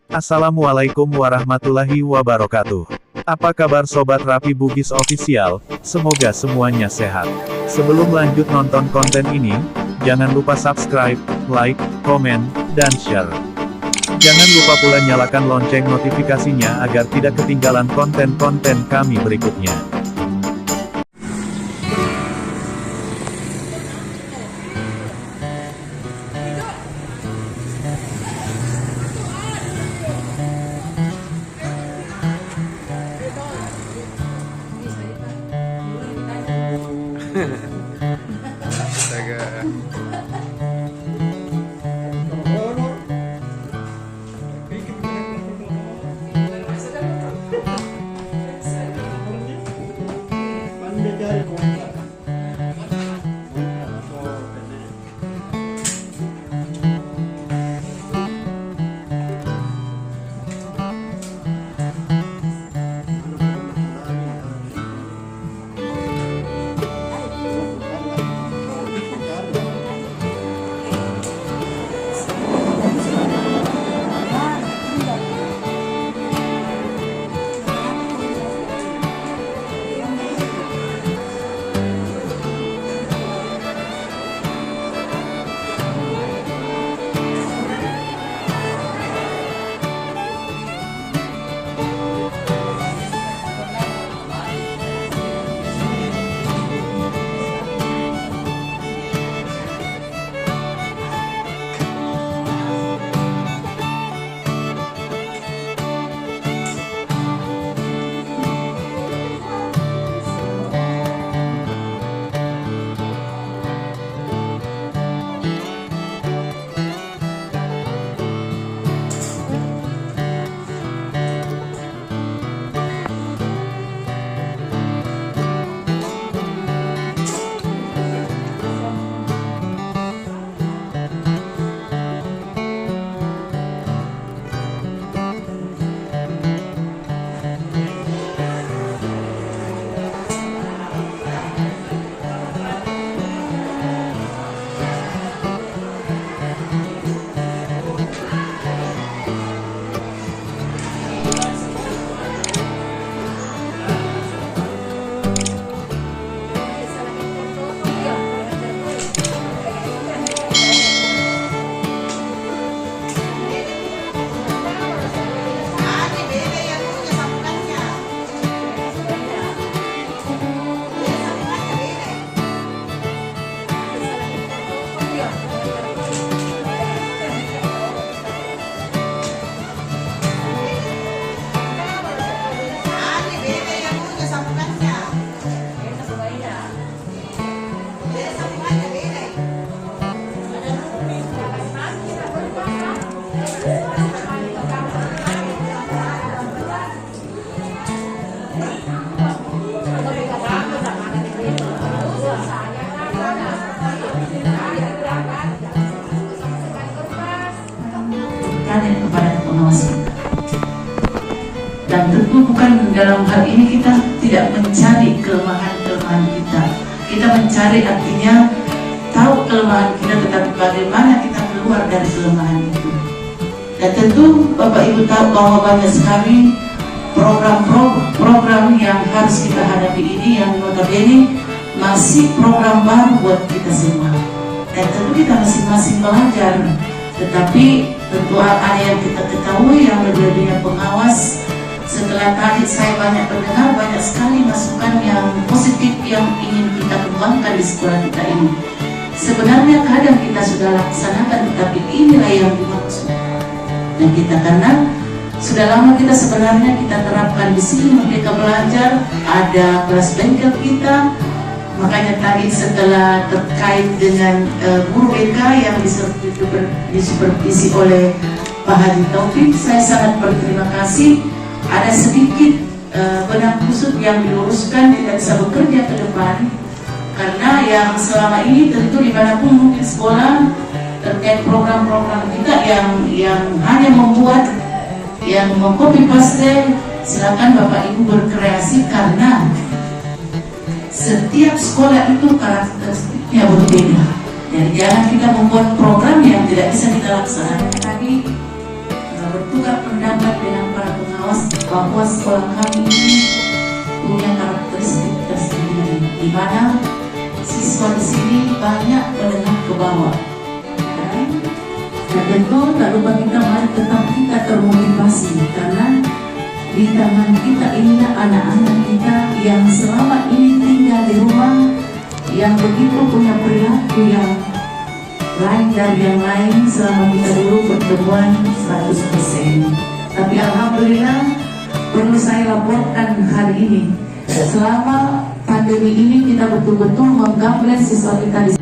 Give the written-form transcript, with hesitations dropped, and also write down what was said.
Assalamualaikum warahmatullahi wabarakatuh. Apa kabar Sobat Rapi Bugis Official? Semoga semuanya sehat. Sebelum lanjut nonton konten ini, jangan lupa subscribe, like, komen, dan share. Jangan lupa pula nyalakan lonceng notifikasinya agar tidak ketinggalan konten-konten kami berikutnya. Astaga. Kepada pengawas kita. Dan tentu bukan dalam hal ini kita tidak mencari kelemahan-kelemahan kita. Kita mencari artinya tahu kelemahan kita, tetapi bagaimana kita keluar dari kelemahan itu. Dan tentu Bapak Ibu tahu bahwa banyak sekali program-program yang harus kita hadapi ini yang notabene masih program baru buat kita semua. Dan tentu kita masing-masing belajar. Tetapi tentu ada yang kita ketahui yang lebih-lebihnya pengawas. Setelah tadi saya banyak mendengar banyak sekali masukan yang positif yang ingin kita kembangkan di sekolah kita ini. Sebenarnya kadang kita sudah laksanakan, tetapi inilah yang dimaksud. Dan kita karena sudah lama kita sebenarnya kita terapkan di sini Merdeka Belajar, ada kelas bengkel kita. Makanya tadi setelah terkait dengan guru BK yang disupervisi oleh Pak Haji Taufik, saya sangat berterima kasih. Ada sedikit benang kusut yang diluruskan, tidak bisa bekerja ke depan karena yang selama ini tentu dimanapun mungkin sekolah terkait program-program kita yang hanya membuat yang mengcopy paste, silakan Bapak Ibu berkreasi karena setiap sekolah itu karakteristiknya berbeda. Jadi jangan kita membuat program yang tidak bisa kita laksanakan. Tadi bertukar pendapat bahwa sekolah kami ini punya karakteristik tersendiri, di mana siswa di sini banyak menengah ke bawah. Dan tentu tak lupa kita mari tetap kita termotivasi, karena di tangan kita inilah anak-anak kita yang selama ini tinggal di rumah, yang begitu punya perilaku yang lain dari yang lain selama kita dulu pertemuan 100%. Tapi alhamdulillah perlu saya laporkan hari ini, selama pandemi ini kita betul-betul menggambarkan siswa kita di